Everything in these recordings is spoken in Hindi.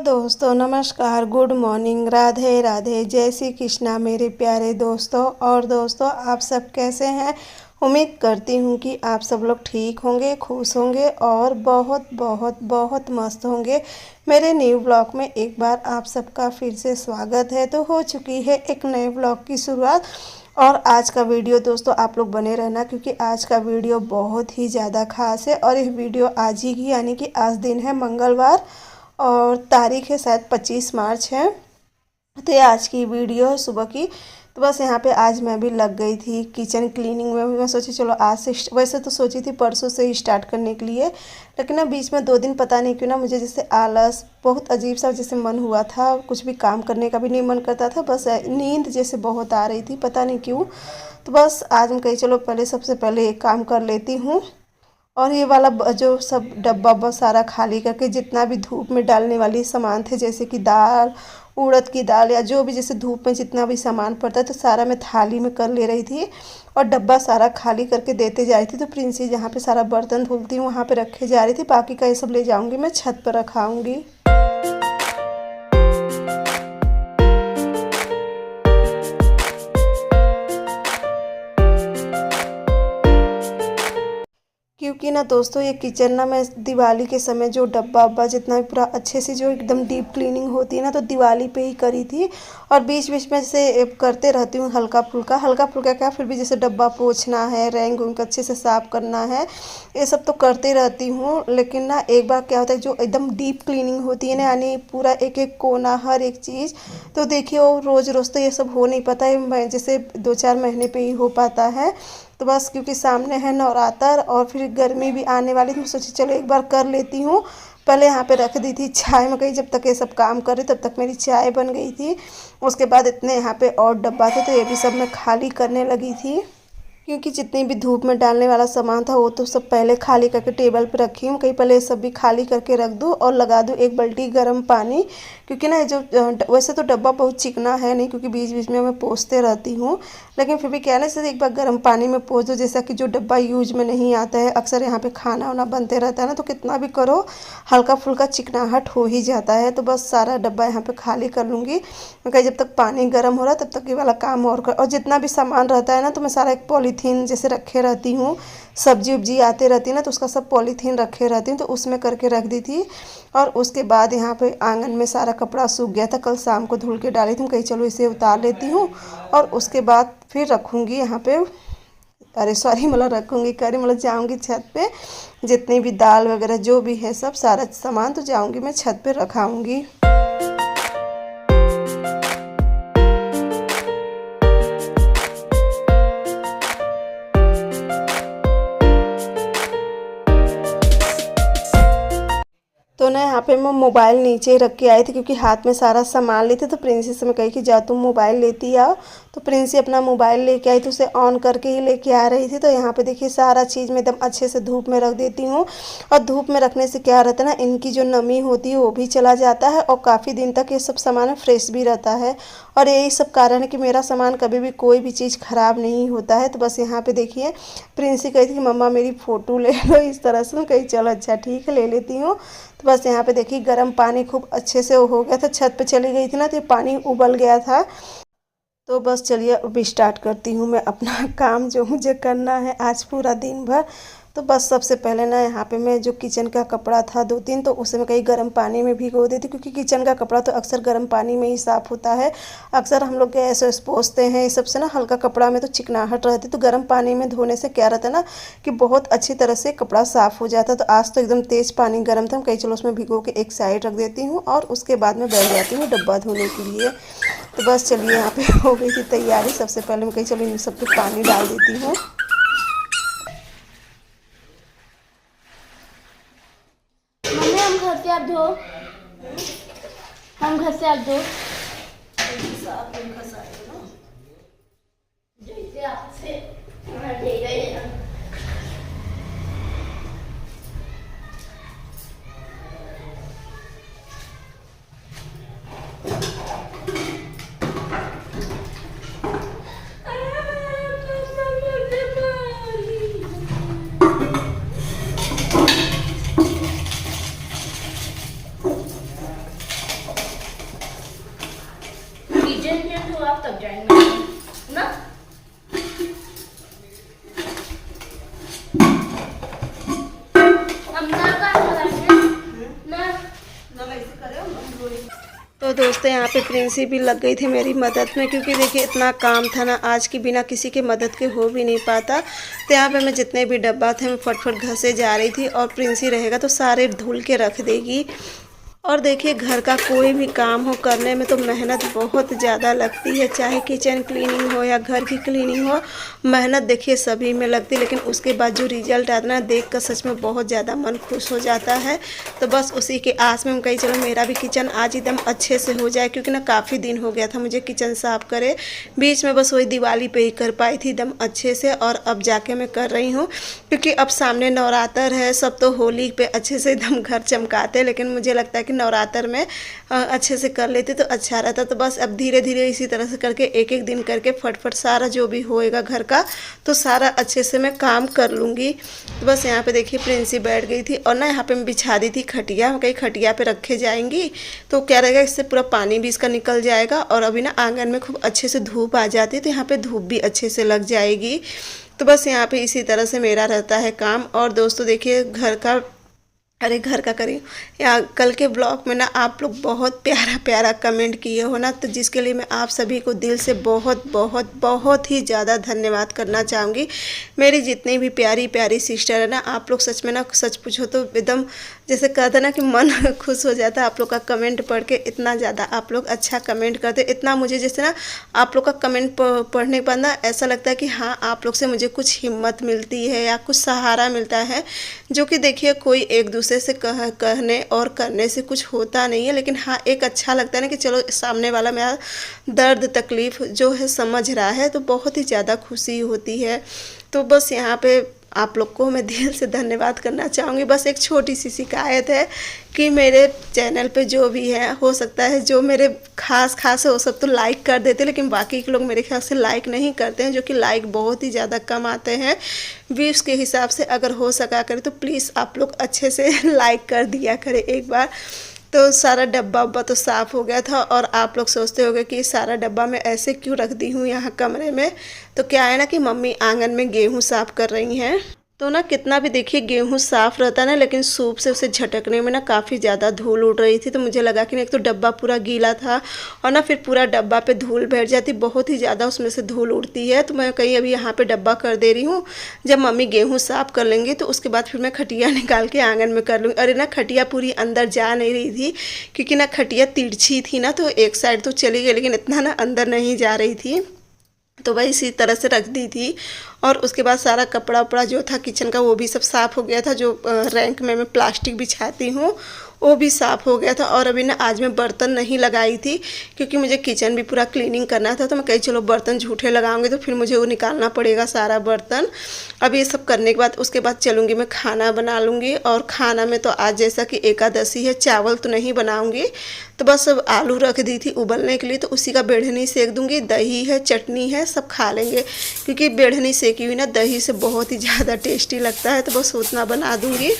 दोस्तों नमस्कार, गुड मॉर्निंग, राधे राधे, जय श्री कृष्णा मेरे प्यारे दोस्तों। और दोस्तों आप सब कैसे हैं? उम्मीद करती हूँ कि आप सब लोग ठीक होंगे, खुश होंगे और बहुत बहुत बहुत मस्त होंगे। मेरे न्यू ब्लॉग में एक बार आप सबका फिर से स्वागत है। तो हो चुकी है एक नए ब्लॉग की शुरुआत। और आज का वीडियो दोस्तों आप लोग बने रहना, क्योंकि आज का वीडियो बहुत ही ज़्यादा खास है। और यह वीडियो आज ही की यानी कि आज दिन है मंगलवार और तारीख है शायद 25 मार्च है। तो ये आज की वीडियो है सुबह की। तो बस यहाँ पे आज मैं भी लग गई थी किचन क्लीनिंग में। मैं सोची चलो आज से, वैसे तो सोची थी परसों से ही स्टार्ट करने के लिए, लेकिन ना बीच में 2 दिन पता नहीं क्यों ना मुझे जैसे आलस, बहुत अजीब सा जैसे मन हुआ था, कुछ भी काम करने का भी नहीं मन करता था, बस नींद जैसे बहुत आ रही थी, पता नहीं क्यों। तो बस आज मैं कही चलो पहले सबसे पहले एक काम कर लेती हूँ। और ये वाला जो सब डब्बा वब्बा सारा खाली करके, जितना भी धूप में डालने वाली सामान थे जैसे कि दाल, उड़द की दाल या जो भी जैसे धूप में जितना भी सामान पड़ता है, तो सारा मैं थाली में कर ले रही थी और डब्बा सारा खाली करके देते जा रही थी। तो प्रिंसी जहाँ पे सारा बर्तन धुलती हूँ वहाँ पे रखे जा रही थी, बाकी का ये सब ले जाऊँगी मैं छत पर रखाऊँगी। क्योंकि ना दोस्तों ये किचन ना मैं दिवाली के समय जो डब्बा वब्बा जितना भी पूरा अच्छे से जो एकदम डीप क्लीनिंग होती है ना, तो दिवाली पे ही करी थी। और बीच बीच में जैसे करते रहती हूँ हल्का फुल्का क्या, फिर भी जैसे डब्बा पोंछना है, रैंक उंक अच्छे से साफ़ करना है, ये सब तो करते रहती हूँ। लेकिन ना एक बार क्या होता है, जो एकदम डीप क्लीनिंग होती है ना, यानी पूरा एक एक कोना हर एक चीज़, तो देखिए वो रोज़ रोज़ तो ये सब हो नहीं पाता है, जैसे 2-4 महीने पे ही हो पाता है। तो बस क्योंकि सामने है नवरात्र और फिर गर्मी भी आने वाली थी, तो सोची चलो एक बार कर लेती हूँ। पहले यहाँ पे रख दी थी चाय में, कहीं जब तक ये सब काम कर रही तब तक मेरी चाय बन गई थी। उसके बाद इतने यहाँ पे और डब्बा थे, तो ये भी सब मैं खाली करने लगी थी। क्योंकि जितनी भी धूप में डालने वाला सामान था वो तो सब पहले खाली करके टेबल पे रखी हूँ। कहीं पहले सब भी खाली करके रख दूँ और लगा दूँ एक बाल्टी गर्म पानी। क्योंकि ना जो वैसे तो डब्बा बहुत चिकना है नहीं, क्योंकि बीच बीच में मैं पोंछते रहती हूँ, लेकिन फिर भी क्या है ना, जैसे एक बार गर्म पानी में पोंछ दो, जैसा कि जो डब्बा यूज में नहीं आता है, अक्सर यहाँ पे खाना वाना बनते रहता है ना, तो कितना भी करो हल्का फुल्का चिकनाहट हो ही जाता है। तो बस सारा डब्बा यहाँ पे खाली कर लूँगी। क्योंकि जब तक पानी गर्म हो रहा है तब तक ये वाला काम और कर, और जितना भी सामान रहता है ना, तो मैं सारा एक पॉलीथीन जैसे रखे रहती हूँ। सब्जी उब्जी आते रहती है ना, तो उसका सब पॉलीथीन रखे रहती हूँ, तो उसमें करके रख दी थी। और उसके बाद यहाँ पे आंगन में सारा कपड़ा सूख गया था, कल शाम को धुल के डाली थी, कहीं चलो इसे उतार लेती हूँ और उसके बाद फिर रखूँगी यहाँ पे, अरे सॉरी मतलब रखूँगी करी मतलब जाऊँगी छत पे, जितनी भी दाल वगैरह जो भी है सब सारा सामान तो जाऊँगी मैं छत पे रखाऊँगी। तो ना यहाँ पे मैं मोबाइल नीचे रख के आई थी, क्योंकि हाथ में सारा सामान लेते, तो प्रिंसी से मैं कही कि जा तुम मोबाइल लेती आओ। तो प्रिंसी अपना मोबाइल लेके आई, तो उसे ऑन करके ही लेके आ रही थी। तो यहाँ पे देखिए सारा चीज़ मैं एकदम अच्छे से धूप में रख देती हूँ। और धूप में रखने से क्या रहता है ना, इनकी जो नमी होती है वो भी चला जाता है और काफ़ी दिन तक ये सब सामान फ्रेश भी रहता है। और यही सब कारण है कि मेरा सामान कभी भी कोई भी चीज़ ख़राब नहीं होता है। तो बस यहाँ पे देखिए प्रिंसी कही थी कि मम्मा मेरी फ़ोटो ले लो, इस तरह से कही चलो अच्छा ठीक है ले लेती हूँ। तो बस यहाँ पे देखिए गर्म पानी खूब अच्छे से हो गया था, छत पे चली गई थी ना, तो ये पानी उबल गया था। तो बस चलिए अब स्टार्ट करती हूँ मैं अपना काम जो मुझे करना है आज पूरा दिन भर। तो बस सबसे पहले ना यहाँ पे मैं जो किचन का कपड़ा था 2-3, तो उसे मैं कहीं गर्म पानी में भिगो देती, क्योंकि किचन का कपड़ा तो अक्सर गर्म पानी में ही साफ़ होता है। अक्सर हम लोग गैस वैस पोंछते हैं ये सब से ना, हल्का कपड़ा में तो चिकनाहट रहती, तो गर्म पानी में धोने से क्या रहता है ना कि बहुत अच्छी तरह से कपड़ा साफ़ हो जाता है। तो आज तो एकदम तेज़ पानी गर्म था, कहीं चलो उसमें भिगो के एक साइड रख देती हूँ और उसके बाद में बैठ जाती हूँ डब्बा धोने के लिए। तो बस चलिए यहाँ पे हो गई थी तैयारी। सबसे पहले मैं कहीं चलो इन सब पे पानी डाल देती हूँ। मम्मी हम घर से आप धो, हम घर से आप धो जैसे आपसे दे गए। किचन चेंज हो आप तब जाएंगे ना। हम ना काम कराएंगे ना। तो दोस्तों यहाँ पे प्रिंसी भी लग गई थी मेरी मदद में, क्योंकि देखिए इतना काम था ना आज की, बिना किसी के मदद के हो भी नहीं पाता। तो यहाँ पे मैं जितने भी डब्बा थे मैं फटफट घसे जा रही थी, और प्रिंसी रहेगा तो सारे धुल के रख देगी। और देखिए घर का कोई भी काम हो करने में तो मेहनत बहुत ज़्यादा लगती है, चाहे किचन क्लीनिंग हो या घर की क्लीनिंग हो, मेहनत देखिए सभी में लगती है। लेकिन उसके बाद जो रिजल्ट आता है ना, देख कर सच में बहुत ज़्यादा मन खुश हो जाता है। तो बस उसी के आस में हम कहीं चलो मेरा भी किचन आज एकदम अच्छे से हो जाए, क्योंकि ना काफ़ी दिन हो गया था मुझे किचन साफ़ करे। बीच में बस वही दिवाली पे ही कर पाई थी एकदम अच्छे से, और अब जाके मैं कर रही हूँ, क्योंकि अब सामने नवरात्र है। सब तो होली पे अच्छे से एकदम घर चमकाते, लेकिन मुझे लगता है कि नवरात्र में अच्छे से कर लेते तो अच्छा रहता। तो बस अब धीरे धीरे इसी तरह से करके एक एक दिन करके फटफट सारा जो भी होएगा घर का तो सारा अच्छे से मैं काम कर लूँगी। तो बस यहाँ पे देखिए प्रिंसी बैठ गई थी, और ना यहाँ पे मैं बिछा दी थी खटिया, कहीं खटिया पे रखे जाएंगी तो क्या रहेगा, इससे पूरा पानी भी इसका निकल जाएगा। और अभी ना आंगन में खूब अच्छे से धूप आ जाती है, तो यहाँ पे धूप भी अच्छे से लग जाएगी। तो बस यहाँ पे इसी तरह से मेरा रहता है काम। और दोस्तों देखिए घर का करी या कल के ब्लॉग में ना आप लोग बहुत प्यारा प्यारा कमेंट किए हो ना, तो जिसके लिए मैं आप सभी को दिल से बहुत बहुत बहुत ही ज़्यादा धन्यवाद करना चाहूँगी। मेरी जितनी भी प्यारी प्यारी सिस्टर है ना, आप लोग सच में ना, सच पूछो तो एकदम जैसे कहते ना कि मन खुश हो जाता है आप लोग का कमेंट पढ़ के। इतना ज़्यादा आप लोग अच्छा कमेंट करते, इतना मुझे जैसे ना आप लोग का कमेंट पढ़ने के बाद ना ऐसा लगता है कि हाँ आप लोग से मुझे कुछ हिम्मत मिलती है या कुछ सहारा मिलता है, जो कि देखिए कोई एक दूसरे से कहने और करने से कुछ होता नहीं है। लेकिन हाँ एक अच्छा लगता है ना कि चलो सामने वाला मेरा दर्द तकलीफ़ जो है समझ रहा है, तो बहुत ही ज़्यादा खुशी होती है। तो बस यहाँ पे आप लोग को मैं दिल से धन्यवाद करना चाहूँगी। बस एक छोटी सी शिकायत है कि मेरे चैनल पे जो भी है, हो सकता है जो मेरे खास है वो सब तो लाइक कर देते, लेकिन बाकी के लोग मेरे ख्याल से लाइक नहीं करते हैं, जो कि लाइक बहुत ही ज़्यादा कम आते हैं व्यूज़ के हिसाब से। अगर हो सका करे तो प्लीज़ आप लोग अच्छे से लाइक कर दिया करें एक बार। तो सारा डब्बा उब्बा तो साफ़ हो गया था, और आप लोग सोचते होंगे कि सारा डब्बा मैं ऐसे क्यों रख दी हूँ यहाँ कमरे में। तो क्या है ना कि मम्मी आंगन में गेहूँ साफ़ कर रही हैं, तो ना कितना भी देखिए गेहूँ साफ़ रहता है ना, लेकिन सूप से उसे झटकने में ना काफ़ी ज़्यादा धूल उड़ रही थी। तो मुझे लगा कि एक तो डब्बा पूरा गीला था, और ना फिर पूरा डब्बा पे धूल बैठ जाती, बहुत ही ज़्यादा उसमें से धूल उड़ती है। तो मैं कहीं अभी यहाँ पे डब्बा कर दे रही हूँ, जब मम्मी गेहूँ साफ़ कर लेंगी तो उसके बाद फिर मैं खटिया निकाल के आंगन में कर लूँगी। अरे ना खटिया पूरी अंदर जा नहीं रही थी, क्योंकि ना खटिया तिरछी थी ना, तो एक साइड तो चली गई लेकिन इतना ना अंदर नहीं जा रही थी, तो वही इसी तरह से रख दी थी। और उसके बाद सारा कपड़ा उपड़ा जो था किचन का वो भी सब साफ़ हो गया था। जो रैंक में मैं प्लास्टिक बिछाती हूँ वो भी साफ़ हो गया था। और अभी ना आज मैं बर्तन नहीं लगाई थी, क्योंकि मुझे किचन भी पूरा क्लीनिंग करना था। तो मैं कहीं चलो बर्तन झूठे लगाऊंगी तो फिर मुझे वो निकालना पड़ेगा सारा बर्तन। अब ये सब करने के बाद उसके बाद चलूँगी मैं खाना बना लूँगी। और खाना में तो आज जैसा कि एकादशी है, चावल तो नहीं बनाऊँगी, तो बस अब आलू रख दी थी उबलने के लिए, तो उसी का बेढ़नी सेक दूँगी। दही है, चटनी है, सब खा लेंगे, क्योंकि बेढ़नी सेकी हुई ना दही से बहुत ही ज़्यादा टेस्टी लगता है। तो बस उतना बना दूँगी।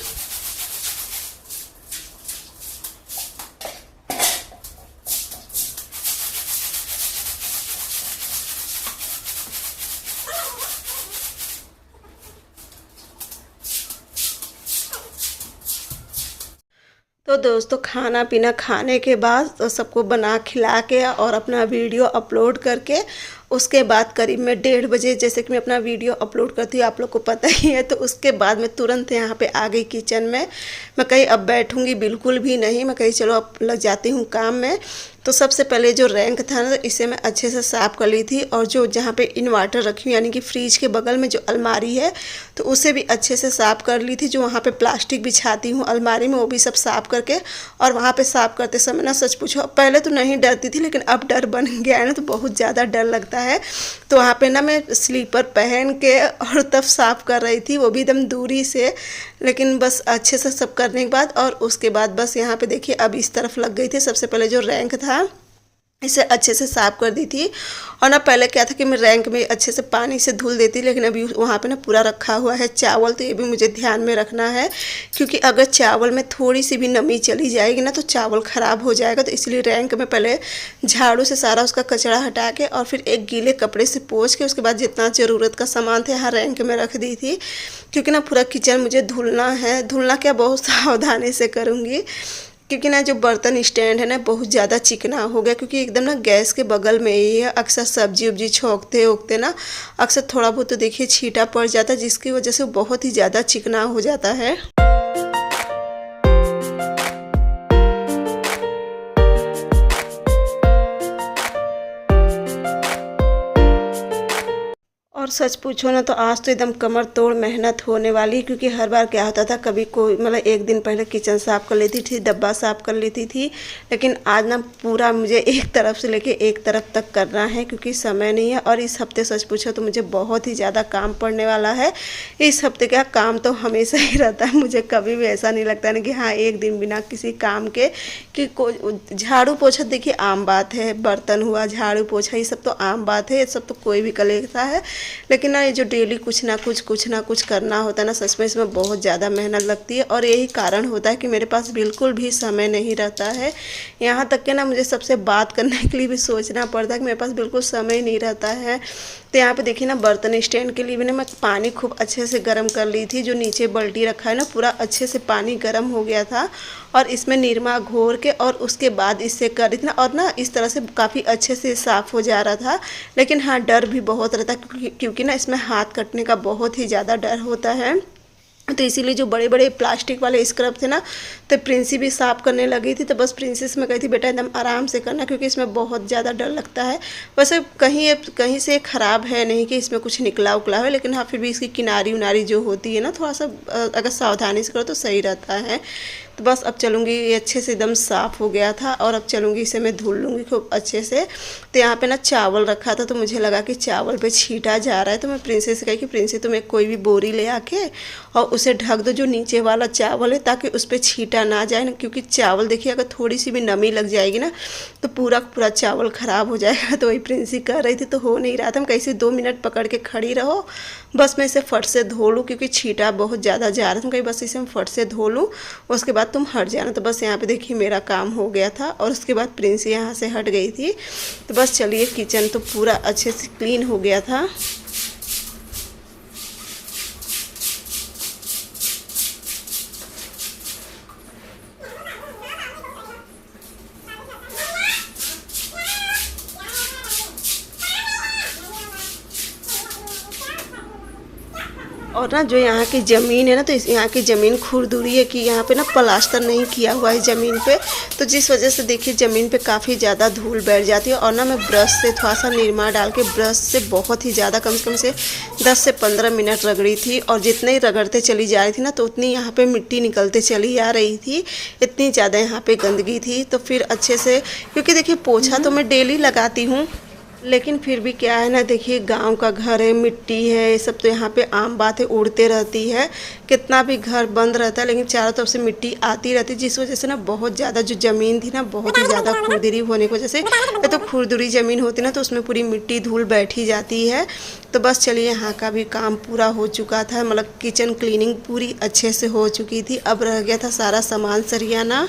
तो दोस्तों खाना पीना खाने के बाद तो सबको बना खिला के और अपना वीडियो अपलोड करके उसके बाद करीब मैं 1:30 बजे, जैसे कि मैं अपना वीडियो अपलोड करती हूँ आप लोग को पता ही है, तो उसके बाद मैं तुरंत यहाँ पे आ गई किचन में। मैं कहीं अब बैठूँगी बिल्कुल भी नहीं, मैं कहीं चलो अब लग जाती हूँ काम में। तो सबसे पहले जो रैंक था ना इसे मैं अच्छे से साफ़ कर ली थी, और जो जहाँ पे इन्वर्टर रखी हूँ यानी कि फ्रिज के बगल में जो अलमारी है तो उसे भी अच्छे से साफ़ कर ली थी। जो वहाँ पे प्लास्टिक बिछाती हूँ अलमारी में वो भी सब साफ़ करके, और वहाँ पे साफ़ करते समय ना सच पूछो पहले तो नहीं डरती थी, लेकिन अब डर बन गया है ना, तो बहुत ज़्यादा डर लगता है। तो वहाँ पे ना मैं स्लीपर पहन के और तब साफ़ कर रही थी, वो भी एकदम दूरी से, लेकिन बस अच्छे से सब करने के बाद। और उसके बाद बस यहाँ पे देखिए अब इस तरफ लग गई थी। सबसे पहले जो रैंक था इसे अच्छे से साफ़ कर दी थी। और ना पहले क्या था कि मैं रैंक में अच्छे से पानी से धुल देती, लेकिन अभी वहाँ पे ना पूरा रखा हुआ है चावल, तो ये भी मुझे ध्यान में रखना है, क्योंकि अगर चावल में थोड़ी सी भी नमी चली जाएगी ना तो चावल ख़राब हो जाएगा। तो इसलिए रैंक में पहले झाड़ू से सारा उसका कचरा हटा के और फिर एक गीले कपड़े से पोंछ के उसके बाद जितना ज़रूरत का सामान था यहाँ रैंक में रख दी थी, क्योंकि ना पूरा किचन मुझे धुलना है। धुलना क्या, बहुत सावधानी से करूँगी, क्योंकि ना जो बर्तन स्टैंड है ना बहुत ज़्यादा चिकना हो गया, क्योंकि एकदम ना गैस के बगल में ही है। अक्सर सब्जी उब्जी छोंकते वोकते ना अक्सर थोड़ा बहुत तो देखिए छींटा पड़ जाता है, जिसकी वजह से बहुत ही ज़्यादा चिकना हो जाता है। और सच पूछो ना तो आज तो एकदम कमर तोड़ मेहनत होने वाली, क्योंकि हर बार क्या होता था, कभी कोई मतलब एक दिन पहले किचन साफ़ कर लेती थी, डब्बा साफ़ कर लेती थी, लेकिन आज ना पूरा मुझे एक तरफ से लेके एक तरफ तक करना है, क्योंकि समय नहीं है। और इस हफ्ते सच पूछो तो मुझे बहुत ही ज़्यादा काम पड़ने वाला है। इस हफ्ते क्या काम तो हमेशा ही रहता है, मुझे कभी भी ऐसा नहीं लगता ना कि हाँ एक दिन बिना किसी काम के, कि झाड़ू पोछा देखिए आम बात है, बर्तन हुआ, झाड़ू पोछा, ये सब तो आम बात है, ये सब तो कोई भी कर लेता है। लेकिन ना ये जो डेली कुछ ना कुछ करना होता है ना, सच में इसमें बहुत ज़्यादा मेहनत लगती है। और यही कारण होता है कि मेरे पास बिल्कुल भी समय नहीं रहता है। यहाँ तक कि ना मुझे सबसे बात करने के लिए भी सोचना पड़ता है कि मेरे पास बिल्कुल समय नहीं रहता है। तो यहाँ पे देखिए ना बर्तन स्टैंड के लिए भी ना मैं पानी खूब अच्छे से गर्म कर ली थी। जो नीचे बाल्टी रखा है ना पूरा अच्छे से पानी गर्म हो गया था, और इसमें निरमा घोर के और उसके बाद इससे कर रही थी ना, और ना इस तरह से काफ़ी अच्छे से साफ़ हो जा रहा था। लेकिन हाँ डर भी बहुत रहता है, क्योंकि ना इसमें हाथ कटने का बहुत ही ज़्यादा डर होता है। तो इसीलिए जो बड़े बड़े प्लास्टिक वाले स्क्रब थे ना, तो प्रिंसी भी साफ़ करने लगी थी। तो बस प्रिंसेस में कही थी बेटा एकदम आराम से करना, क्योंकि इसमें बहुत ज़्यादा डर लगता है। वैसे कहीं से ख़राब है नहीं कि इसमें कुछ निकला उकला है, लेकिन हाँ फिर भी इसकी किनारी उनारी जो होती है ना, थोड़ा सा अगर सावधानी से करो तो सही रहता है। तो बस अब चलूँगी, ये अच्छे से एकदम साफ़ हो गया था, और अब चलूँगी इसे मैं धुल लूँगी खूब अच्छे से। तो यहाँ पे ना चावल रखा था, तो मुझे लगा कि चावल पे छींटा जा रहा है, तो मैं प्रिंसेस से कही कि प्रिंसेस तुम्हें कोई भी बोरी ले आके और उसे ढक दो जो नीचे वाला चावल है, ताकि उस पर छींटा ना जाए ना, क्योंकि चावल देखिए अगर थोड़ी सी भी नमी लग जाएगी ना तो पूरा चावल ख़राब हो जाएगा। तो वही प्रिंसी कर रही थी, तो हो नहीं रहा था। हम कैसे 2 मिनट पकड़ के खड़ी रहो, बस मैं इसे फट से धो लूँ, क्योंकि छींटा बहुत ज़्यादा जा रहा था। कहीं बस इसे हम फट से धो लूँ, उसके बाद तुम हट जाना। तो बस यहाँ पे देखिए मेरा काम हो गया था, और उसके बाद प्रिंसी यहाँ से हट गई थी। तो बस चलिए किचन तो पूरा अच्छे से क्लीन हो गया था। और ना जो यहाँ की ज़मीन है ना, तो इस यहाँ की ज़मीन खुरदुरी है कि यहाँ पे ना प्लास्टर नहीं किया हुआ है ज़मीन पे, तो जिस वजह से देखिए ज़मीन पे काफ़ी ज़्यादा धूल बैठ जाती है। और ना मैं ब्रश से थोड़ा सा निरमा डाल के ब्रश से बहुत ही ज़्यादा कम से 10 से 15 मिनट रगड़ी थी, और जितने ही रगड़ते चली जा रही थी ना तो उतनी यहाँ पे मिट्टी निकलते चली आ रही थी, इतनी ज़्यादा यहाँ पे गंदगी थी। तो फिर अच्छे से, क्योंकि देखिए पोछा तो मैं डेली लगाती हूँ, लेकिन फिर भी क्या है ना, देखिए गांव का घर है, मिट्टी है, ये सब तो यहाँ पे आम बात है, उड़ते रहती है। कितना भी घर बंद रहता है लेकिन चारों तरफ से मिट्टी आती रहती है, जिस वजह से ना बहुत ज़्यादा जो ज़मीन थी ना बहुत ही ज़्यादा खुरदरी होने की वजह से, तो खुरदरी ज़मीन होती ना तो उसमें पूरी मिट्टी धूल बैठी जाती है। तो बस चलिए यहाँ का भी काम पूरा हो चुका था, मतलब किचन क्लीनिंग पूरी अच्छे से हो चुकी थी। अब रह गया था सारा सामान सरियाना।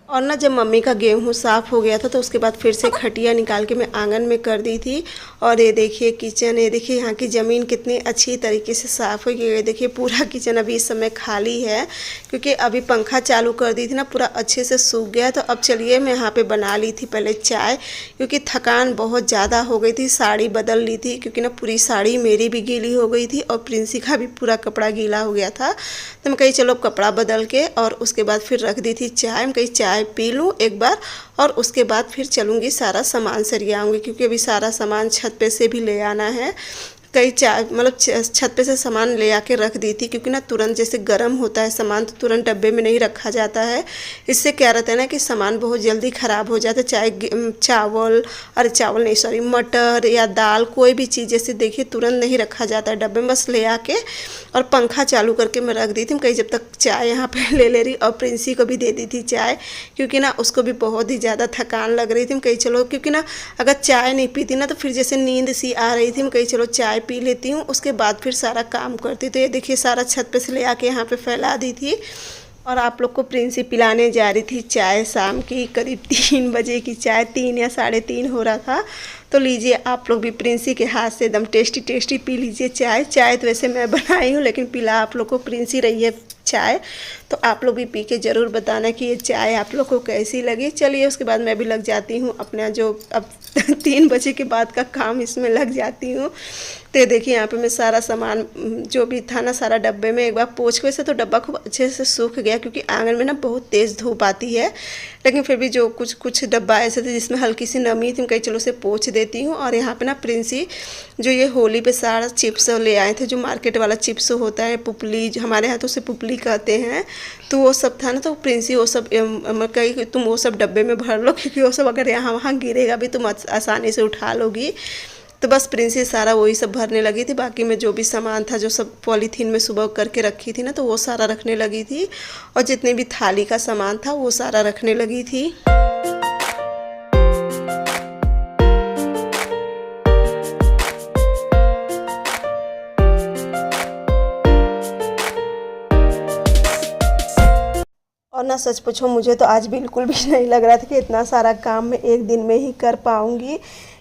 और ना जब मम्मी का गेहूँ साफ़ हो गया था तो उसके बाद फिर से खटिया निकाल के मैं आंगन में कर दी थी। और ये देखिए किचन, ये देखिए यहाँ की ज़मीन कितनी अच्छी तरीके से साफ़ हो गई है। देखिए पूरा किचन अभी इस समय खाली है, क्योंकि अभी पंखा चालू कर दी थी ना, पूरा अच्छे से सूख गया। तो अब चलिए मैं यहाँ पे बना ली थी पहले चाय, क्योंकि थकान बहुत ज़्यादा हो गई थी। साड़ी बदल ली थी, क्योंकि ना पूरी साड़ी मेरी भी गीली हो गई थी और प्रिंसी का भी पूरा कपड़ा गीला हो गया था। तो मैं कही चलो कपड़ा बदल के और उसके बाद फिर रख दी थी चाय। मैं कही चाय पी लूँ एक बार, और उसके बाद फिर चलूँगी सारा सामान सरियाऊँगी, क्योंकि अभी सारा सामान छत पे से भी ले आना है। कई चाय मतलब छत पे से सामान ले आके रख दी थी, क्योंकि ना तुरंत जैसे गर्म होता है सामान तो तुरंत डब्बे में नहीं रखा जाता है। इससे क्या रहता है ना कि सामान बहुत जल्दी ख़राब हो जाता है। चाहे चावल नहीं सॉरी मटर या दाल, कोई भी चीज़ जैसे देखिए तुरंत नहीं रखा जाता है डब्बे में, बस ले आके और पंखा चालू करके मैं रख दी थी कहीं, जब तक चाय यहाँ पे ले रही और प्रिंसी को भी दे दी थी चाय, क्योंकि ना उसको भी बहुत ही ज़्यादा थकान लग रही थी। कहीं चलो, क्योंकि ना अगर चाय नहीं पीती ना तो फिर जैसे नींद सी आ रही थी, कहीं चलो चाय पी लेती हूँ, उसके बाद फिर सारा काम करती। तो ये देखिए सारा छत पे से ले आके यहाँ पे फैला दी थी और आप लोग को प्रिंसी पिलाने जा रही थी चाय। शाम की करीब 3 बजे की चाय, 3 या 3:30 हो रहा था। तो लीजिए आप लोग भी प्रिंसी के हाथ से एकदम टेस्टी टेस्टी पी लीजिए चाय। चाय तो वैसे मैं बनाई हूँ, लेकिन पिला आप लोग को प्रिंसी रही है चाय। तो आप लोग भी पी के ज़रूर बताना कि ये चाय आप लोग को कैसी लगी। चलिए उसके बाद मैं भी लग जाती हूँ अपना जो अब 3 बजे के बाद का काम, इसमें लग जाती हूँ। तो देखिए यहाँ पे मैं सारा सामान जो भी था ना सारा डब्बे में एक बार पोंछ के, वैसे तो डब्बा खूब अच्छे से सूख गया क्योंकि आंगन में ना बहुत तेज़ धूप आती है, लेकिन फिर भी जो कुछ डब्बा ऐसे थे जिसमें हल्की सी नमी थी, कहीं चलो उसे पोंछ देती हूँ। और यहाँ पे ना प्रिंसी जो ये होली पे सारा चिप्स ले आए थे, जो मार्केट वाला चिप्स होता है, पुपली, जो हमारे यहाँ तो उसे पुपली कहते हैं, तो वो सब था ना। तो प्रिंसी वो सब कही तुम वो सब डब्बे में भर लो, क्योंकि वो सब अगर यहाँ वहाँ गिरेगा भी तुम आसानी से उठा लोगी। तो बस प्रिंसी सारा वही सब भरने लगी थी। बाकी में जो भी सामान था, जो सब पॉलीथीन में सुबह करके रखी थी ना, तो वो सारा रखने लगी थी। और जितने भी थाली का सामान था वो सारा रखने लगी थी। और ना सच पूछो, मुझे तो आज बिल्कुल भी नहीं लग रहा था कि इतना सारा काम मैं एक दिन में ही कर पाऊँगी,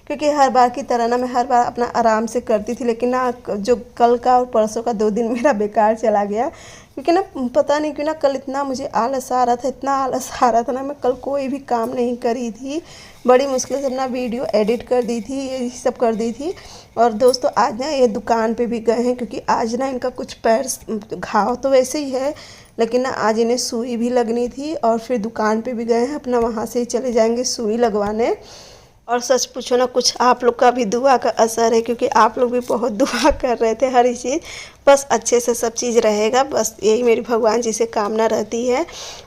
क्योंकि हर बार की तरह ना मैं हर बार अपना आराम से करती थी। लेकिन ना जो कल का और परसों का 2 दिन मेरा बेकार चला गया, क्योंकि ना पता नहीं क्यों ना कल इतना मुझे आलस आ रहा था, इतना आलस आ रहा था ना, मैं कल कोई भी काम नहीं करी थी। बड़ी मुश्किल से अपना वीडियो एडिट कर दी थी, ये सब कर दी थी। और दोस्तों आज ना ये दुकान पे भी गए हैं, क्योंकि आज ना इनका कुछ पैर घाव तो वैसे ही है, लेकिन ना आज इन्हें सुई भी लगनी थी। और फिर दुकान पे भी गए हैं, अपना वहाँ से ही चले जाएंगे सुई लगवाने। और सच पूछो ना, कुछ आप लोग का भी दुआ का असर है, क्योंकि आप लोग भी बहुत दुआ कर रहे थे हर चीज़, बस अच्छे से सब चीज़ रहेगा, बस यही मेरी भगवान जी से कामना रहती है।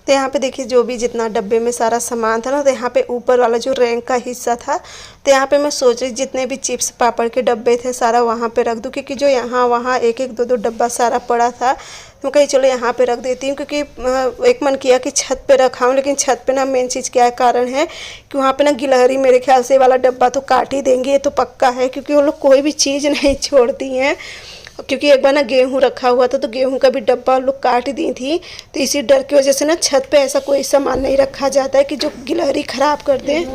तो यहाँ पे देखिए जो भी जितना डब्बे में सारा सामान था ना, तो यहाँ पे ऊपर वाला जो रैंक का हिस्सा था, तो यहाँ पे मैं सोच रही जितने भी चिप्स पापड़ के डब्बे थे सारा वहाँ पे रख दूँ, क्योंकि जो यहाँ वहाँ एक एक दो डब्बा सारा पड़ा था। मैं कहीं चलो यहाँ पे रख देती हूँ, क्योंकि एक मन किया कि छत पे रखाऊँ, लेकिन छत पे ना मेन चीज़ क्या कारण है कि वहाँ पे ना गिलहरी मेरे ख्याल से वाला डब्बा तो काट ही देंगी, ये तो पक्का है, क्योंकि वो लोग कोई भी चीज़ नहीं छोड़ती हैं। क्योंकि एक बार ना गेहूँ रखा हुआ था, तो गेहूँ का भी डब्बा लोग काट दी थी। तो इसी डर की वजह से ना छत पे ऐसा कोई सामान नहीं रखा जाता है कि जो गिलहरी ख़राब कर दे।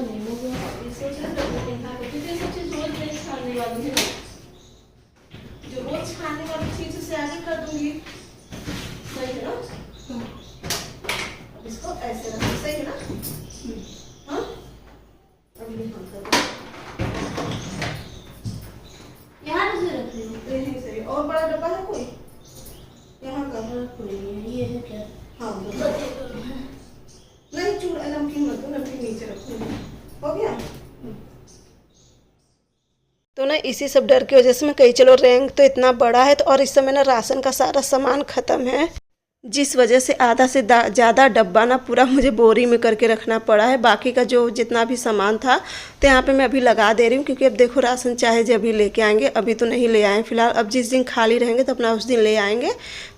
और बड़ा डब्बा है कोई यहाँ का? कोई नहीं, ये है क्या? हाँ नहीं, चूड़ा नमकीन मत दो, नमकीन नीचे रखो। हो गया? तो ना इसी सब डर की वजह से मैं कही चलो रैंक तो इतना बड़ा है, तो और इस समय ना राशन का सारा सामान ख़त्म है, जिस वजह से आधा से ज़्यादा डब्बा ना पूरा मुझे बोरी में करके रखना पड़ा है। बाकी का जो जितना भी सामान था तो यहाँ पे मैं अभी लगा दे रही हूँ, क्योंकि अब देखो राशन चाहे जब भी लेके आएंगे, अभी तो नहीं ले आए फिलहाल, अब जिस दिन खाली रहेंगे तो अपना उस दिन ले आएंगे,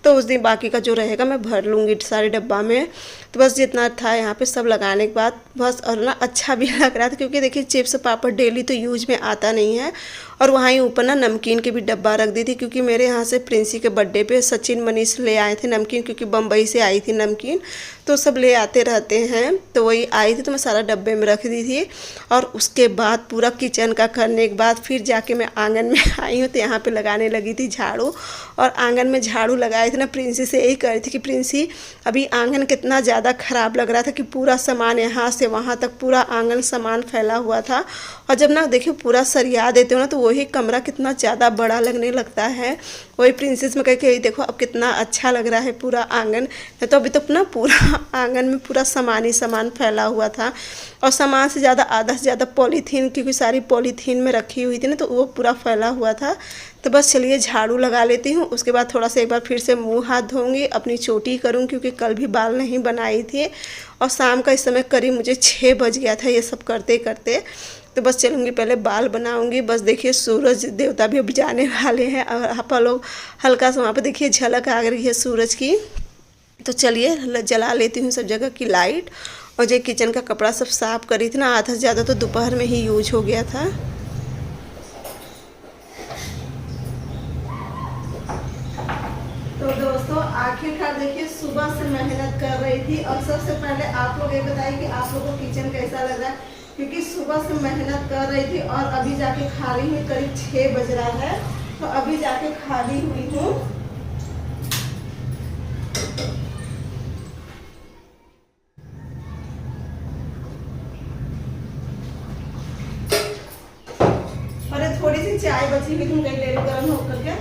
तो उस दिन बाकी का जो रहेगा मैं भर लूँगी सारे डब्बा में। तो बस जितना था यहाँ पे सब लगाने के बाद बस, और ना अच्छा भी लग रहा था, क्योंकि देखिए चिप्स पापड़ डेली तो यूज में आता नहीं है। और वहाँ ही ऊपर ना नमकीन के भी डब्बा रख दी थी, क्योंकि मेरे यहाँ से प्रिंसी के बर्थडे पे सचिन मनीष ले आए थे नमकीन, क्योंकि बम्बई से आई थी नमकीन, तो सब ले आते रहते हैं, तो वही आई थी, तो मैं सारा डब्बे में रख दी थी। और उसके बाद पूरा किचन का करने के बाद फिर जाके मैं आंगन में आई हूँ, तो यहाँ पे लगाने लगी थी झाड़ू। और आंगन में झाड़ू लगाए थे ना, प्रिंसी से यही कह रही थी कि प्रिंसी अभी आंगन कितना ज़्यादा ख़राब लग रहा था, कि पूरा सामान यहाँ से वहाँ तक पूरा आंगन सामान फैला हुआ था। और जब ना देखिए पूरा सरिया देते हो ना, तो वही कमरा कितना ज़्यादा बड़ा लगने लगता है। वही प्रिंसेस में कह के देखो अब कितना अच्छा लग रहा है पूरा आंगन, तो अभी तो अपना पूरा आंगन में पूरा सामान ही सामान फैला हुआ था। और सामान से ज़्यादा आधा से ज़्यादा पॉलीथीन, क्योंकि सारी पॉलीथीन में रखी हुई थी ना, तो वो पूरा फैला हुआ था। तो बस चलिए झाड़ू लगा लेती हूँ, उसके बाद थोड़ा सा एक बार फिर से मुंह हाथ धोऊंगी, अपनी चोटी करूँ, क्योंकि कल भी बाल नहीं बनाई थी। और शाम का इस समय करीब मुझे 6 बज गया था ये सब करते करते। तो बस चलूँगी, पहले बाल बनाऊँगी। बस देखिए सूरज देवता भी अब जाने वाले हैं और आप लोग हल्का सा वहाँ पे देखिए झलक आ रही है सूरज की। तो चलिए जला लेती हूँ सब जगह की लाइट। और जो किचन का कपड़ा सब साफ़ करी थी ना, आधा से ज़्यादा तो दोपहर में ही यूज हो गया था। तो दोस्तों आखिरकार देखिए सुबह से मेहनत कर रही थी। और सबसे पहले आप लोग ये बताइए कि आप लोगों को किचन कैसा लग रहा है, क्योंकि सुबह से मेहनत कर रही थी और अभी जाके खाली हुई, करीब 6 बज रहा है। तो अभी जाके खाली हुई हूँ। थोड़ी सी चाय बची हुई थी गई गर्म होकर के,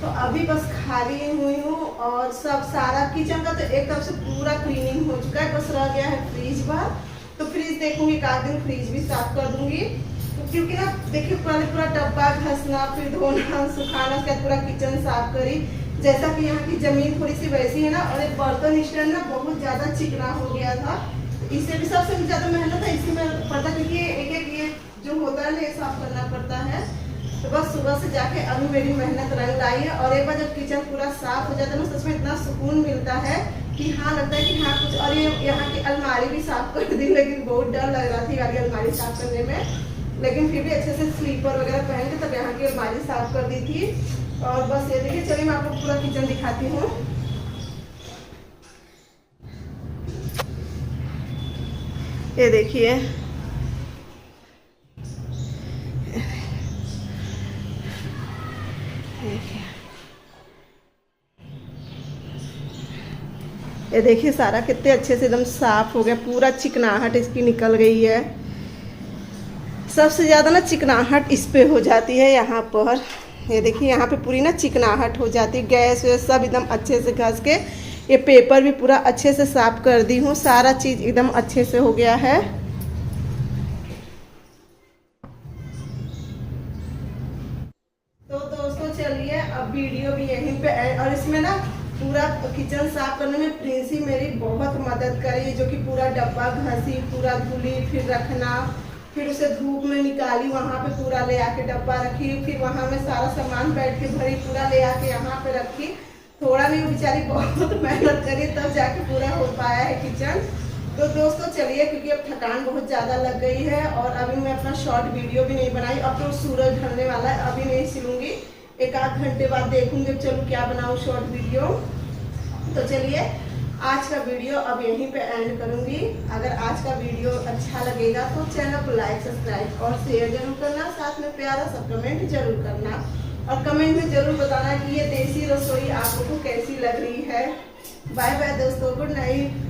तो अभी बस खाली हुई हूँ। और सब सारा किचन का तो एक तरफ से पूरा क्लीनिंग हो चुका है, बस रह गया है फ्रिज बाहर। तो फ्रिज देखूंगी, एक आध दिन फ्रिज भी साफ कर दूंगी। तो क्योंकि ना देखिए पहले पूरा डब्बा घसना, फिर धोना सुखाना, उसके बाद पूरा किचन साफ करी। जैसा कि यहाँ की जमीन थोड़ी सी वैसी है ना, और एक बर्तन स्टैंड ना बहुत ज्यादा चिकना हो गया था। इससे भी सबसे ज्यादा मेहनत है इसी में पड़ता, क्योंकि एक एक ये जो होता है ना ये साफ करना पड़ता है। तो बस सुबह से जाके अभी मेरी मेहनत रंग लाई है। और एक बार जब किचन पूरा साफ हो जाता है ना, सच में इतना सुकून मिलता है कि हाँ लगता है कि हाँ कुछ। और ये यहाँ की अलमारी भी साफ कर दी, लेकिन बहुत डर लग रहा थी वाली अलमारी साफ करने में। लेकिन फिर भी अच्छे से स्लीपर वगैरह पहन के तब यहाँ की अलमारी साफ कर दी थी। और बस ये देखिए, चलिए मैं आपको पूरा किचन दिखाती हूँ। ये देखिए, ये देखिए सारा कितने अच्छे से एकदम साफ हो गया, पूरा चिकनाहट इसकी निकल गई है। सबसे ज़्यादा ना चिकनाहट इस पे हो जाती है यहाँ पर। ये देखिए यहाँ पे पूरी ना चिकनाहट हो जाती है। गैस वैस सब एकदम अच्छे से घस के, ये पेपर भी पूरा अच्छे से साफ कर दी हूँ, सारा चीज़ एकदम अच्छे से हो गया है। तो दोस्तों चलिए अब वीडियो भी यहीं पे है। और इसमें ना पूरा किचन साफ करने में प्रिंसी मेरी बहुत मदद करी, जो कि पूरा डब्बा घसी, पूरा धुली, फिर रखना, फिर उसे धूप में निकाली, वहाँ पे पूरा ले आके डब्बा रखी, फिर वहाँ में सारा सामान बैठ के भरी, पूरा ले आके यहाँ पे रखी। थोड़ा नहीं, वो बेचारी बहुत मेहनत करी तब जाके पूरा हो पाया है किचन। तो दोस्तों चलिए, क्योंकि अब थकान बहुत ज़्यादा लग गई है और अभी मैं अपना शॉर्ट वीडियो भी नहीं बनाई। अब तो सूरज ढलने वाला है, अभी नहीं सिलूंगी, एक आध घंटे बाद देखूंगी चलो क्या बनाऊं शॉर्ट वीडियो। तो चलिए आज का वीडियो अब यहीं पे एंड करूंगी। अगर आज का वीडियो अच्छा लगेगा तो चैनल को लाइक, सब्सक्राइब और शेयर जरूर करना, साथ में प्यारा सा कमेंट जरूर करना। और कमेंट में जरूर बताना कि ये देसी रसोई आप लोगों को कैसी लग रही है। बाय बाय दोस्तों, गुड नाइट।